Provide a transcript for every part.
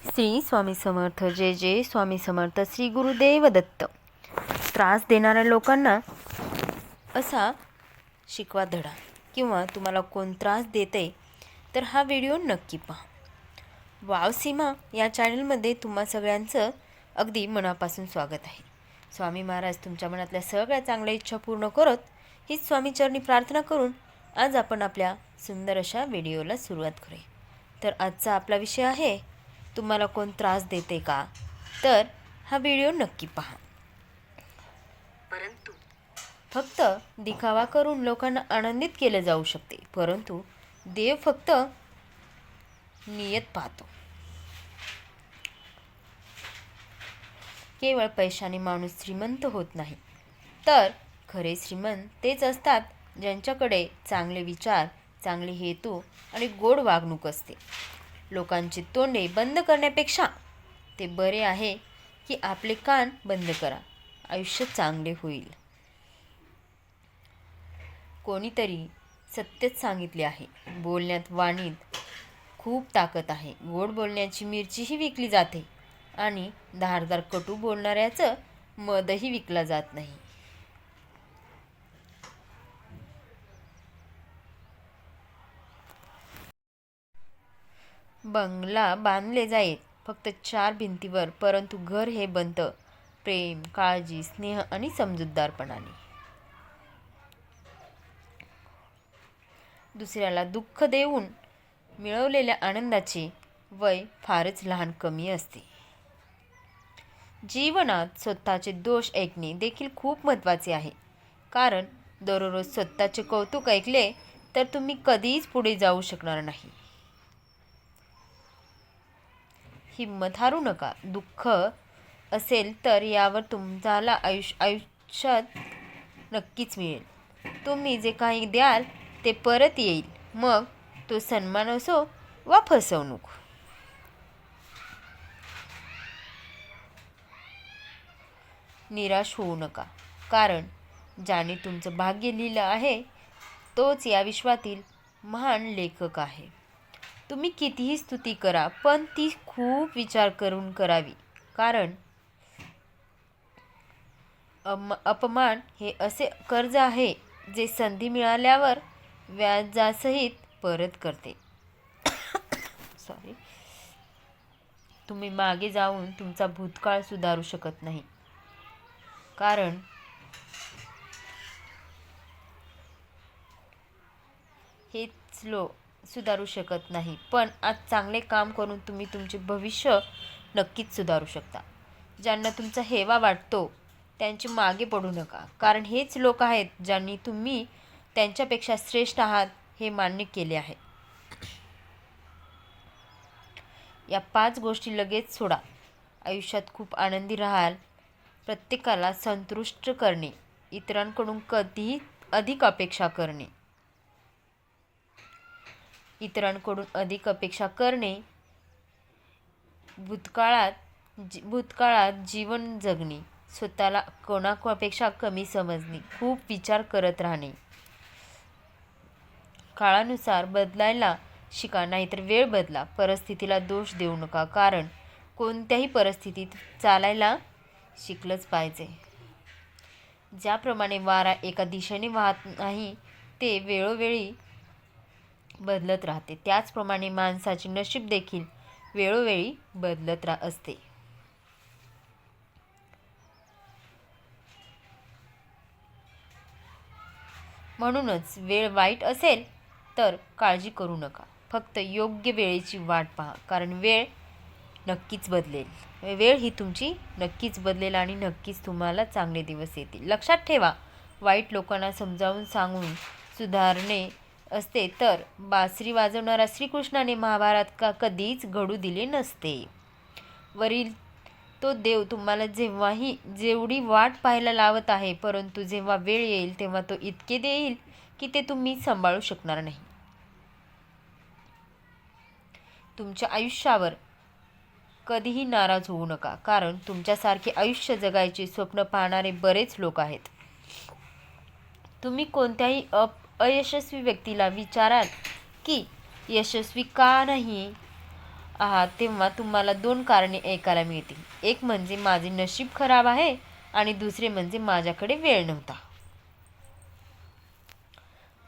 श्री स्वामी समर्थ. जय जय स्वामी समर्थ. श्री गुरुदेव दत्त. त्रास देणाऱ्या लोकांना असा शिकवा धडा किंवा तुम्हाला कोण त्रास देते तर हा व्हिडिओ नक्की पहा. वाव सीमा या चॅनलमध्ये तुम्हा सगळ्यांचं अगदी मनापासून स्वागत आहे. स्वामी महाराज तुमच्या मनातल्या सगळ्या चांगल्या इच्छा पूर्ण करत हीच स्वामीचरणी प्रार्थना करून आज आपण आपल्या सुंदर अशा व्हिडिओला सुरुवात करूया. तर आजचा आपला विषय आहे, तुम्हाला कोण त्रास देते का? तर हा व्हिडिओ नक्की पहा. परंतु फक्त दिखावा करून लोकांना आनंदित केले जाऊ शकते, परंतु देव फक्त नियत पाहतो. केवळ पैशाने माणूस श्रीमंत होत नाही, तर खरे श्रीमंत तेच असतात ज्यांच्याकडे चांगले विचार, चांगले हेतू आणि गोड वागणूक असते. लोकांची तोंडे बंद करण्यापेक्षा ते बरे आहे की आपले कान बंद करा, आयुष्य चांगले होईल. कोणीतरी सत्यच सांगितले आहे, बोलण्यात वाणीत खूप ताकद आहे. गोड बोलण्याची मिरचीही विकली जाते आणि धारदार कटू बोलणाऱ्याचं मधही विकला जात नाही. बंगला बांधले जाईल फक्त 4 भिंतीवर, परंतु घर हे बनतं प्रेम, काळजी, स्नेह आणि समजूतदारपणाने. दुसऱ्याला दुःख देऊन मिळवलेल्या आनंदाचे वय फारच लहान कमी असते. जीवनात स्वतःचे दोष ऐकणे देखील खूप महत्त्वाचे आहे, कारण दररोज स्वतःचे कौतुक ऐकले तर तुम्ही कधीच पुढे जाऊ शकणार नाही. हिंमत हारू नका. दुःख असेल तर यावर तुम्हाला आयुष्यात नक्कीच मिळेल. तुम्ही जे काही द्याल ते परत येईल, मग तो सन्मान असो वा फसवणूक. निराश होऊ नका, कारण ज्याने तुमचं भाग्य लिहिलं आहे तोच या विश्वातील महान लेखक आहे. तुम्ही कितीही स्तुती करा, पण ती खूप विचार करून करावी, कारण अपमान हे असे कर्ज आहे जे संधी मिळाल्यावर व्याजासहित परत करते. तुम्ही मागे जाऊन तुमचा भूतकाळ सुधारू शकत नाही, कारण हेच लोक सुधारू शकत नाही, पण आज चांगले काम करून तुम्ही तुमचे भविष्य नक्कीच सुधारू शकता. ज्यांना तुमचा हेवा वाटतो त्यांचे मागे पडू नका, कारण हेच लोक आहेत ज्यांनी तुम्ही त्यांच्यापेक्षा श्रेष्ठ आहात हे मान्य केले आहे. या 5 गोष्टी लगेच सोडा. आयुष्यात खूप आनंदी राहाल. प्रत्येकाला संतुष्ट करणे, इतरांकडून कधीही अधिक अपेक्षा करणे, भूतकाळात जीवन जगणे, स्वतःला कोणापेक्षा कमी समजणे, खूप विचार करत राहणे. काळानुसार बदलायला शिका, नाहीतर वेळ बदला. परिस्थितीला दोष देऊ नका, कारण कोणत्याही परिस्थितीत चालायला शिकलंच पाहिजे. ज्याप्रमाणे वारा एका दिशेने वाहत नाही, ते वेळोवेळी बदलत राहते, त्याचप्रमाणे माणसाचे नशीब देखील वेळोवेळी बदलत असते. म्हणूनच वेळ वाईट असेल तर काळजी करू नका. फक्त योग्य वेळेची वाट पहा, कारण वेळ नक्कीच बदलेल. वेळ ही तुमची नक्कीच बदलेल आणि नक्कीच तुम्हाला चांगले दिवस येतील. लक्षात ठेवा, वाईट लोकांना समजावून सांगून सुधारणे असते, तर बासरी वाजवणारा श्रीकृष्णाने महाभारत कधीच घडू दिले नसते. वरील तो देव तुम्हाला जेवढी वाट पाहायला लावत आहे, परंतु जेव्हा वेळ येईल तेव्हा तो इतके देईल की ते तुम्ही सांभाळू शकणार नाही. तुमच्या आयुष्यावर कधीही नाराज होऊ नका, कारण तुमच्यासारखे आयुष्य जगायचे स्वप्न पाहणारे बरेच लोक आहेत. तुम्ही कोणत्याही अयशस्वी व्यक्तीला विचाराल की यशस्वी का नाही, आहात तेव्हा तुम्हाला 2 कारणे ऐकायला मिळतील. एक म्हणजे माझे नशीब खराब आहे आणि दुसरे म्हणजे माझ्याकडे वेळ नव्हता.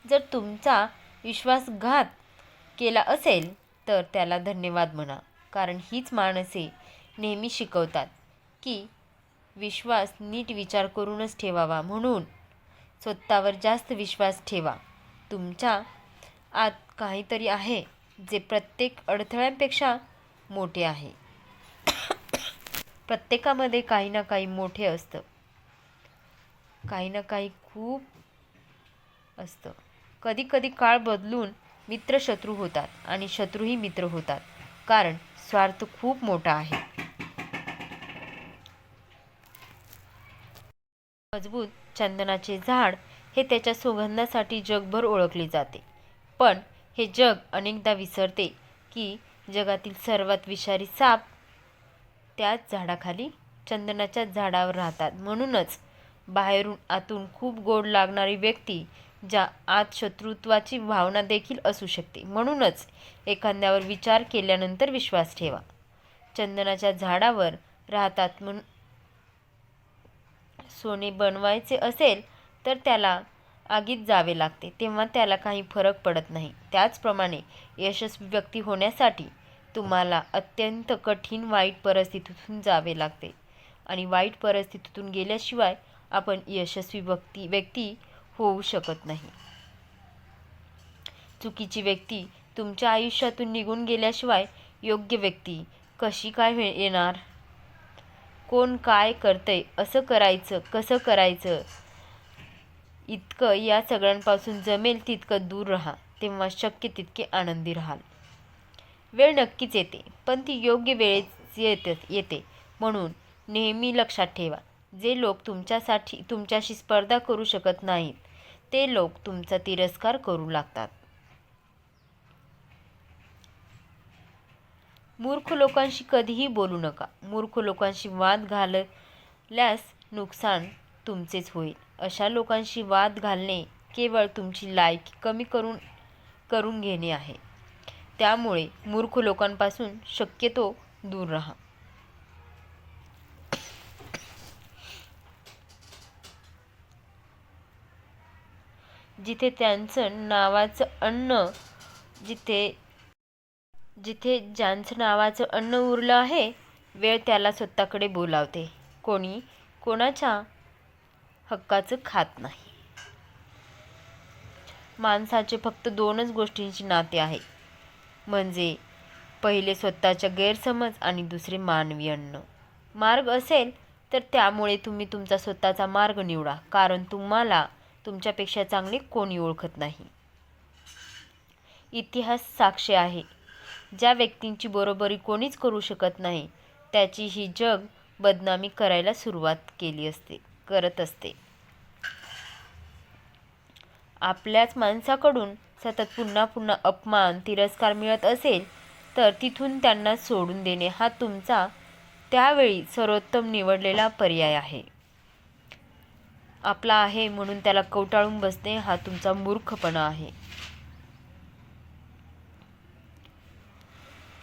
जर तुमचा विश्वासघात केला असेल तर त्याला धन्यवाद म्हणा, कारण हीच माणसे नेहमी शिकवतात की विश्वास नीट विचार करूनच ठेवावा. म्हणून स्वतःवर जास्त विश्वास ठेवा. तुमच्या आत काहीतरी आहे जे प्रत्येक अडथळ्यांपेक्षा मोठे आहे. प्रत्येकामध्ये काही ना काही मोठे असतं, काही ना काही खूप असतं. कधी कधी काळ बदलून मित्र शत्रू होतात आणि शत्रूही मित्र होतात, कारण स्वार्थ खूप मोठा आहे. मजबूत चंदनाचे झाड हे त्याच्या सुगंधासाठी जगभर ओळखले जाते. पण हे जग अनेकदा विसरते की जगातील सर्वात विषारी साप त्याच झाडाखाली, चंदनाच्या झाडावर राहतात. म्हणूनच बाहेरून आतून खूप गोड लागणारी व्यक्ती ज्या आत शत्रुत्वाची भावना देखील असू शकते. म्हणूनच एखाद्यावर विचार केल्यानंतर विश्वास ठेवा. चंदनाच्या झाडावर राहतात म्हणून सोने बनवायचे असेल तर त्याला आगीत जावे लागते, तेव्हा त्याला काही फरक पडत नाही. त्याचप्रमाणे यशस्वी व्यक्ती होण्यासाठी तुम्हाला अत्यंत कठीण वाईट परिस्थितीतून जावे लागते आणि वाईट परिस्थितीतून गेल्याशिवाय आपण यशस्वी व्यक्ती होऊ शकत नाही. चुकीची व्यक्ती तुमच्या आयुष्यातून निघून गेल्याशिवाय योग्य व्यक्ती कशी काय येणार? कोण काय करतंय, असं करायचं, कसं करायचं, इतकं या सगळ्यांपासून जमेल तितकं दूर राहा, तेव्हा शक्य तितके आनंदी राहाल. वेळ नक्कीच येते, पण ती योग्य वेळेत येते. म्हणून नेहमी लक्षात ठेवा, जे लोक तुमच्याशी स्पर्धा करू शकत नाहीत ते लोक तुमचा तिरस्कार करू लागतात. मूर्ख लोकांशी कधीही बोलू नका. मूर्ख लोकांशी वाद घालल्यास नुकसान तुमचेच होईल. अशा लोकांशी वाद घालणे केवळ तुमची लायकी कमी करून घेणे आहे. त्यामुळे मूर्ख लोकांपासून शक्यतो दूर राहा. जिथे ज्यांचं नावाचं अन्न उरलं आहे, वेळ त्याला स्वतःकडे बोलावते. कोणी कोणाच्या हक्काचं खात नाही. माणसाचे फक्त 2च गोष्टींशी नाते आहे, म्हणजे पहिले स्वतःच्या गैरसमज आणि दुसरे मानवी अन्न. मार्ग असेल तर त्यामुळे तुम्ही तुमचा स्वतःचा मार्ग निवडा, कारण तुम्हाला तुमच्यापेक्षा चांगले कोणी ओळखत नाही. इतिहास साक्ष आहे, ज्या व्यक्तींची बरोबरी कोणीच करू शकत नाही त्याची ही जग बदनामी करायला सुरुवात करत असते. आपल्याच माणसाकडून सतत पुन्हा पुन्हा अपमान, तिरस्कार मिळत असेल तर तिथून त्यांना सोडून देणे हा तुमचा त्यावेळी सर्वोत्तम निवडलेला पर्याय आहे. आपला आहे म्हणून त्याला कवटाळून बसणे हा तुमचा मूर्खपणा आहे.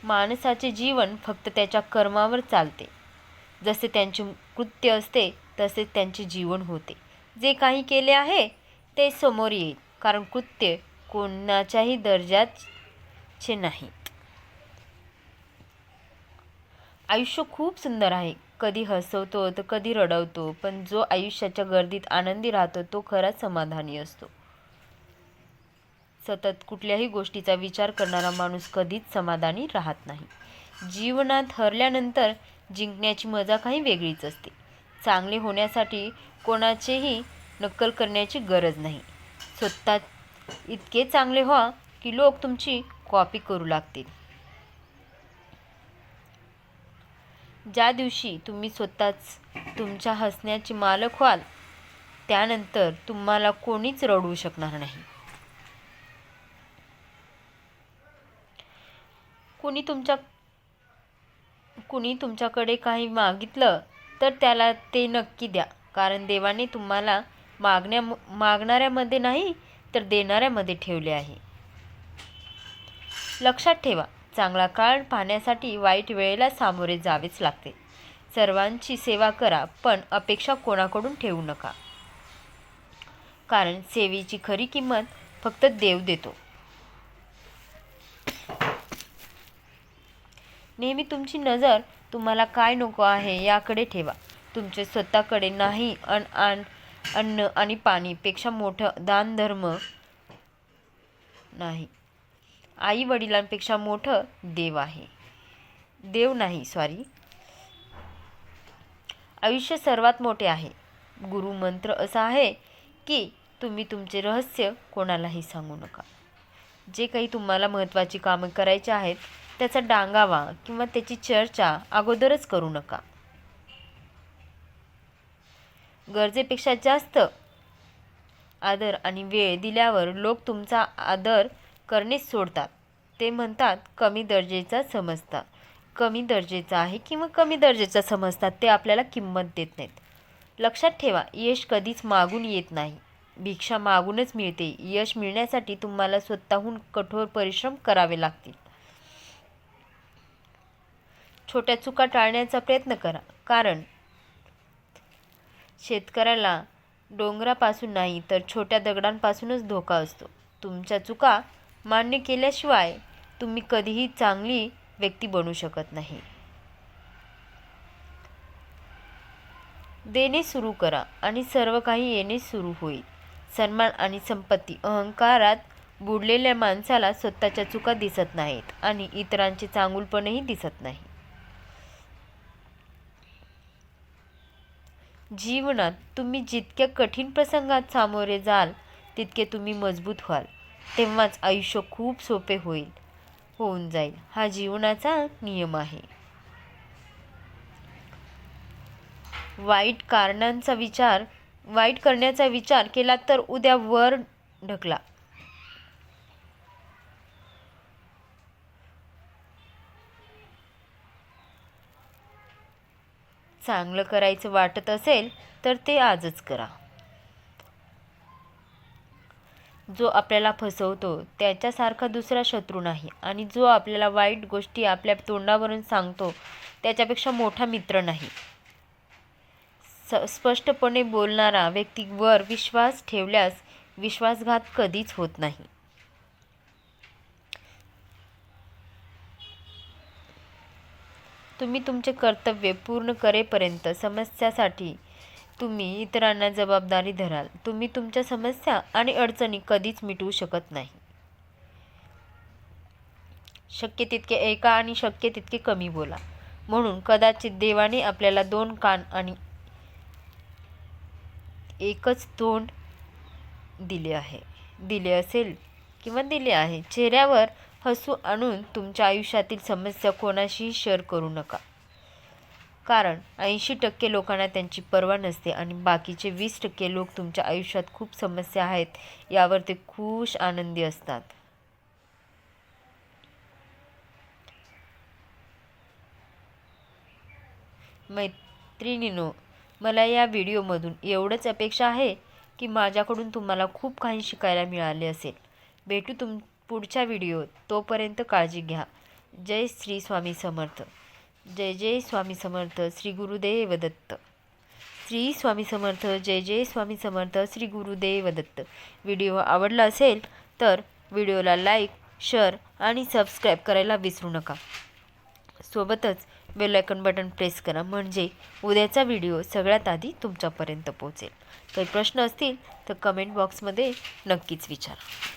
माणसाचे जीवन फक्त त्याच्या कर्मावर चालते. जसे त्यांचे कृत्य असते तसेच त्यांचे जीवन होते. जे काही केले आहे ते समोर येईल, कारण कृत्य कोणाच्याही दर्जाचे नाहीत. आयुष्य खूप सुंदर आहे. कधी हसवतो तर कधी रडवतो, पण जो आयुष्याच्या गर्दीत आनंदी राहतो तो खराच समाधानी असतो. सतत कुठल्याही गोष्टीचा विचार करणारा माणूस कधीच समाधानी राहत नाही. जीवनात हरल्यानंतर जिंकण्याची मजा काही वेगळीच असते. चांगले होण्यासाठी कोणाचेही नक्कल करण्याची गरज नाही. स्वतः इतके चांगले व्हा की लोक तुमची कॉपी करू लागतील. ज्या दिवशी तुम्ही स्वतःच तुमच्या हसण्याचे मालक व्हाल त्यानंतर तुम्हाला कोणीच रडवू शकणार नाही. कुणी तुमच्याकडे काही मागितलं तर त्याला ते नक्की द्या, कारण देवाने तुम्हाला मागणाऱ्यामध्ये नाही तर देणाऱ्यामध्ये ठेवले आहे. लक्षात ठेवा, चांगला काळ पाहण्यासाठी वाईट वेळेला सामोरे जावेच लागते. सर्वांची सेवा करा, पण अपेक्षा कोणाकडून ठेवू नका, कारण सेवेची खरी किंमत फक्त देव देतो. नेहमी तुमची नजर तुम्हाला काय नको आहे याकडे ठेवा. तुमचे स्वतःकडे नाही. अन्न आणि पाणी पेक्षा मोठं दानधर्म नाही. आई वडिलांपेक्षा मोठं देव नाही. आयुष्य सर्वात मोठे आहे. गुरु मंत्र असा आहे की तुम्ही तुमचे रहस्य कोणालाही सांगू नका. जे काही तुम्हाला महत्त्वाची कामं करायची आहेत त्याचा डांगावा किंवा त्याची चर्चा अगोदरच करू नका. गरजेपेक्षा जास्त आदर आणि वेळ दिल्यावर लोक तुमचा आदर करणेच सोडतात. ते म्हणतात कमी दर्जाचा आहे किंवा कमी दर्जाचा समजतात. ते आपल्याला किंमत देत नाहीत. लक्षात ठेवा, यश कधीच मागून येत नाही. भिक्षा मागूनच मिळते. यश मिळण्यासाठी तुम्हाला स्वतःहून कठोर परिश्रम करावे लागतील. छोट्या चुका टाळण्याचा प्रयत्न करा, कारण शेतकऱ्याला डोंगरापासून नाही तर छोट्या दगडांपासूनच धोका असतो. तुमच्या चुका मान्य केल्याशिवाय तुम्ही कधीही चांगली व्यक्ती बनू शकत नाही. देणे सुरू करा आणि सर्व काही येणे सुरू होईल. सन्मान आणि संपत्ती, अहंकारात बुडलेल्या माणसाला स्वतःच्या चुका दिसत नाहीत आणि इतरांचे चांगुलपणही दिसत नाही. जीवनात तुम्ही जितक्या कठीण प्रसंगात सामोरे जाल तितके तुम्ही मजबूत व्हाल. तेव्हाच आयुष्य खूप सोपे होऊन जाईल. हा जीवनाचा नियम आहे. वाईट करण्याचा विचार केला तर उद्या वर ढकला. चांगलं करायचं वाटत असेल तर ते आजच करा. जो आपल्याला फसवतो त्याच्यासारखा दुसरा शत्रू नाही आणि जो आपल्याला वाईट गोष्टी आपल्या तोंडावरून सांगतो त्याच्यापेक्षा मोठा मित्र नाही. स्पष्टपणे बोलणारा व्यक्तीवर विश्वास ठेवल्यास विश्वासघात कधीच होत नाही. तुम्ही तुमचे कर्तव्य पूर्ण करेपर्यंत समस्यासाठी तुम्ही इतरांना जबाबदारी धराल. तुम्ही तुमच्या समस्या आणि अडचणी कधीच मिटवू शकत नाही. शक्य तितके ऐका आणि शक्य तितके कमी बोला. म्हणून कदाचित देवाने आपल्याला 2 कान आणि एकच तोंड दिले आहे. चेहऱ्यावर हसू आणून तुमच्या आयुष्यातील समस्या कोणाशीही शेअर करू नका, कारण 80% लोकांना त्यांची पर्वा नसते आणि बाकीचे 20% लोक तुमच्या आयुष्यात खूप समस्या आहेत यावर ते खुश आनंदी असतात. मैत्रिणींनो, मला या व्हिडिओमधून एवढंच अपेक्षा आहे की माझ्याकडून तुम्हाला खूप काही शिकायला मिळाले असेल. भेटू पुढच्या व्हिडिओत. तोपर्यंत काळजी घ्या. जय श्री स्वामी समर्थ. जय जय स्वामी समर्थ. श्री गुरुदेव दत्त. श्री स्वामी समर्थ. जय जय स्वामी समर्थ. श्री गुरुदेव दत्त. व्हिडिओ आवडला असेल तर व्हिडिओला लाईक, शेअर आणि सबस्क्राईब करायला विसरू नका. सोबतच बेल आयकॉन बटन प्रेस करा, म्हणजे उद्याचा व्हिडिओ सगळ्यात आधी तुमच्यापर्यंत पोहोचेल. काही प्रश्न असतील तर कमेंट बॉक्समध्ये नक्कीच विचारा.